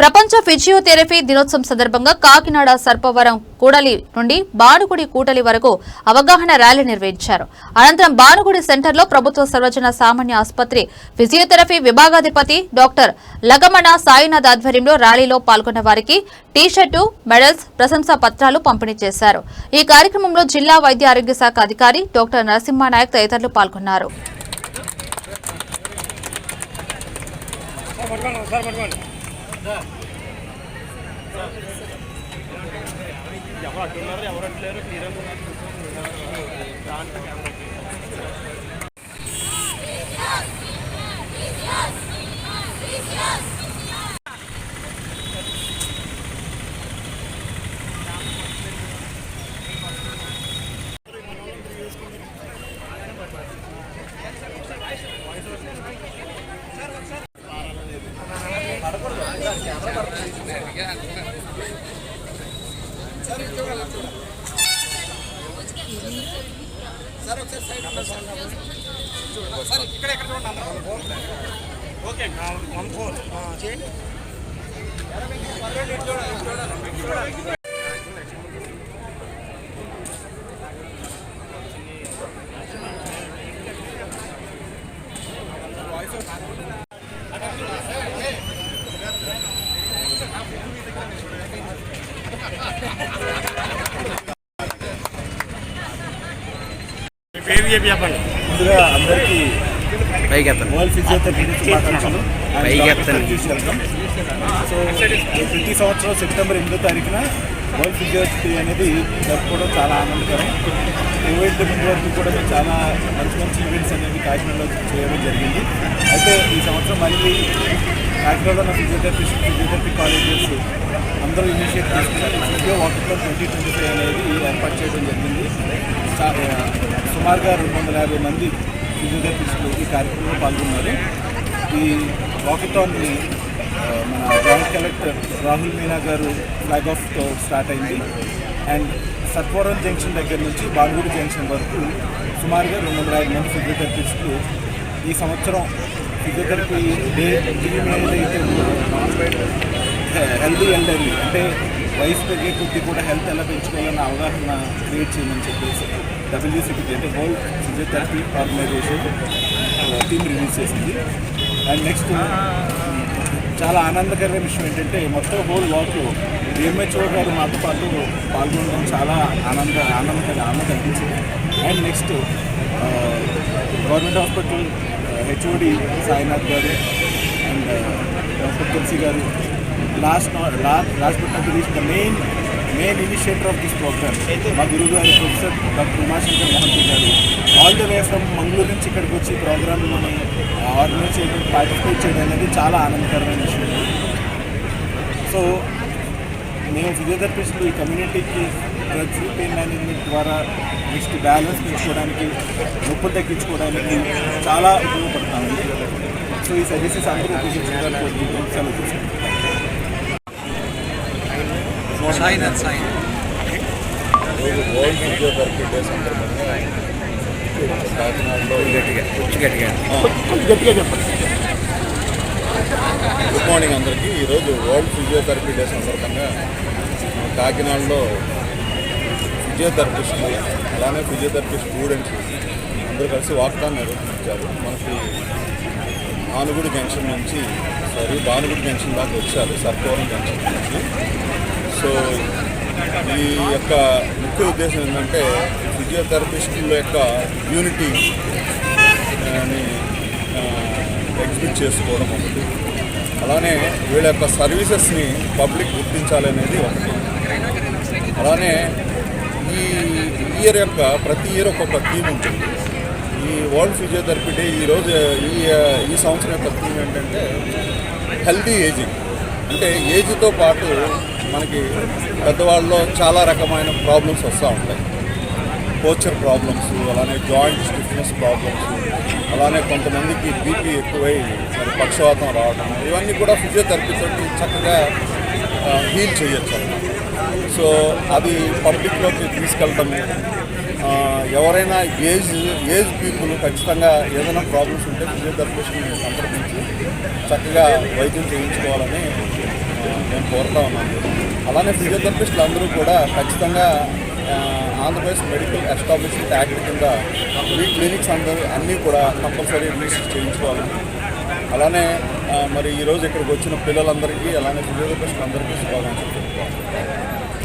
ప్రపంచ ఫిజియోథెరపీ దినోత్సవం సందర్భంగా కాకినాడ సర్పవరం కూడలి నుండి బానుగుడి కూటలి వరకు అవగాహన ర్యాలీ నిర్వహించారు. అనంతరం బానుగుడి సెంటర్లో ప్రభుత్వ సర్వజన సామాన్య ఆసుపత్రి ఫిజియోథెరపీ విభాగాధిపతి డాక్టర్ లగమణ సాయినాథ్ ఆధ్వర్యంలో ర్యాలీలో పాల్గొన్న వారికి టీ-షర్టు, మెడల్స్, ప్రశంసా పత్రాలు పంపిణీ చేశారు. ఈ కార్యక్రమంలో జిల్లా వైద్య ఆరోగ్య శాఖ అధికారి డాక్టర్ నరసింహానాయక్ తదితరులు పాల్గొన్నారు. ముందుగా అందరికీ వరల్డ్ ఫిజియోథెరపీ శుభాకాంక్షలు. సో ప్రతి సంవత్సరం సెప్టెంబర్ 8వ తారీఖున వరల్డ్ ఫిజియోథెరపీ అనేది జరుపుకోవడం చాలా ఆనందకరం. కోవిడ్ ముందు వరకు కూడా చాలా మంచి ఈవెంట్స్ అనేవి కాకినాడలో చేయడం జరిగింది. అయితే ఈ సంవత్సరం మళ్ళీ కాకినాడలో ఉన్న ఫిజియోథెరపీ కాలేజెస్ అందరూ ఇనిషియేట్ చేసుకున్నారు. ఫిజియో వాకథాన్ 2025 అనేది ఏర్పాటు చేయడం జరిగింది. సుమారుగా 250 మంది ఫిజియోథెరపిస్టులు ఈ కార్యక్రమంలో పాల్గొన్నారు. ఈ వాకథాన్ని మన జాయింట్ కలెక్టర్ రాహుల్ మీనా గారు ఫ్లాగ్ ఆఫ్తో స్టార్ట్ అయింది. అండ్ సర్పవరం జంక్షన్ దగ్గర నుంచి బానుగుడి జంక్షన్ వరకు సుమారుగా 250 మంది ఫిజియోథెరపిస్టులు ఈ సంవత్సరం ఫిజియోథెరపీ డే థీమ్ ఏదైతే హెల్దీ ఎల్డర్లీ అంటే వయసు పెరిగే కొద్దీ కూడా హెల్త్ ఎలా పెంచుకోవాలన్న అవగాహన క్రియేట్ చేయమని చెప్పేసి WCPT అంటే world physiotherapy organisation team release చేసింది. అండ్ నెక్స్ట్ చాలా ఆనందకరమైన విషయం ఏంటంటే మొత్తం హోల్ వాక్లో DMHO గారు మాతో పాటు పాల్గొనడం చాలా ఆనందం అనిపించింది. And next government hospital HOD Sainath గారు అండ్ డాక్టర్ తులసి గారు last but not least the main initiator of this program మా గురువు గారు ప్రొఫెసర్ డాక్టర్ ఉమాశంకర్ మహంతి గారు all the way from Mangaluru నుంచి ఇక్కడికి వచ్చి ఈ ప్రోగ్రామ్ని ఆర్గనైజ్ చేయడం పార్టిసిపేట్ చేయడం అనేది చాలా ఆనందకరమైన విషయం. సో మేము ఫిజియోథెరపిస్టులు ఈ కమ్యూనిటీకి డ్రగ్ ఫ్రీ పెయిన్ మేనేజ్మెంట్ ద్వారా నెక్స్ట్ బ్యాలెన్స్ పెంచుకోవడానికి, నొప్పి తగ్గించుకోవడానికి చాలా ఉపయోగపడతామండి. సో ఈ సర్వీసెస్ అందరూ ఉపయోగించుకోవడానికి సెలవు తీసుకుంటాం. వరల్డ్ ఫిజియోథెరపీ డే సందర్భంగా కాకినాడలో గట్టిగా చెప్పండి. గుడ్ మార్నింగ్ అందరికీ. ఈరోజు వరల్డ్ ఫిజియోథెరపీ డే సందర్భంగా కాకినాడలో ఫిజియోథెరపిస్టులు అలానే ఫిజియోథెరపీ స్టూడెంట్స్ అందరూ కలిసి వాకథాన్ నిర్వహించారు. మనకి బానుగుడి జంక్షన్ దాకా వచ్చారు, సర్పవరం జంక్షన్ నుంచి. సో ఈ యొక్క ముఖ్య ఉద్దేశం ఏంటంటే ఫిజియోథెరపిస్టుల యొక్క యూనిటీ అని ఎగ్జిబిట్ చేసుకోవడం ఒకటి, అలానే వీళ్ళ యొక్క సర్వీసెస్ని పబ్లిక్ గుర్తించాలనేది ఒకటి. అలానే ఈ ఇయర్ యొక్క ప్రతి ఇయర్ ఒక్కొక్క థీమ్ ఉంటుంది. ఈ వరల్డ్ ఫిజియోథెరపీ డే ఈరోజు ఈ సంవత్సరం యొక్క థీమ్ ఏంటంటే హెల్దీ ఏజింగ్. అంటే ఏజ్తో పాటు మనకి పెద్దవాళ్ళలో చాలా రకమైన ప్రాబ్లమ్స్ వస్తూ ఉంటాయి. పోస్చర్ ప్రాబ్లమ్స్, అలానే జాయింట్ స్టిఫ్నెస్ ప్రాబ్లమ్స్, అలానే కొంతమందికి బీపీ ఎక్కువై పక్షవాతం రావడం, ఇవన్నీ కూడా ఫిజియోథెరపీతో చక్కగా హీల్ చేయొచ్చు. సో అది పబ్లిక్లోకి తీసుకెళ్ళడం, ఎవరైనా ఏజ్ పీపుల్ ఖచ్చితంగా ఏదైనా ప్రాబ్లమ్స్ ఉంటే ఫిజియోథెరపిస్ట్ని సంప్రదించి చక్కగా వైద్యం చేయించుకోవాలని నేను కోరుతా ఉన్నాను. అలానే ఫిజియోథెరపిస్టులు అందరూ కూడా ఖచ్చితంగా ఆంధ్రప్రదేశ్ మెడికల్ ఎస్టాబ్లిష్మెంట్ యాక్ట్ కింద ఈ క్లినిక్స్ అన్నీ కూడా కంపల్సరీ రిజిస్టర్ చేయించుకోవాలి. అలానే మరి ఈరోజు ఇక్కడికి వచ్చిన పిల్లలందరికీ అలానే ఫిజియోథెరపిస్టులందరికీ శుభాకాంక్షలు చెప్పుకోవాలి.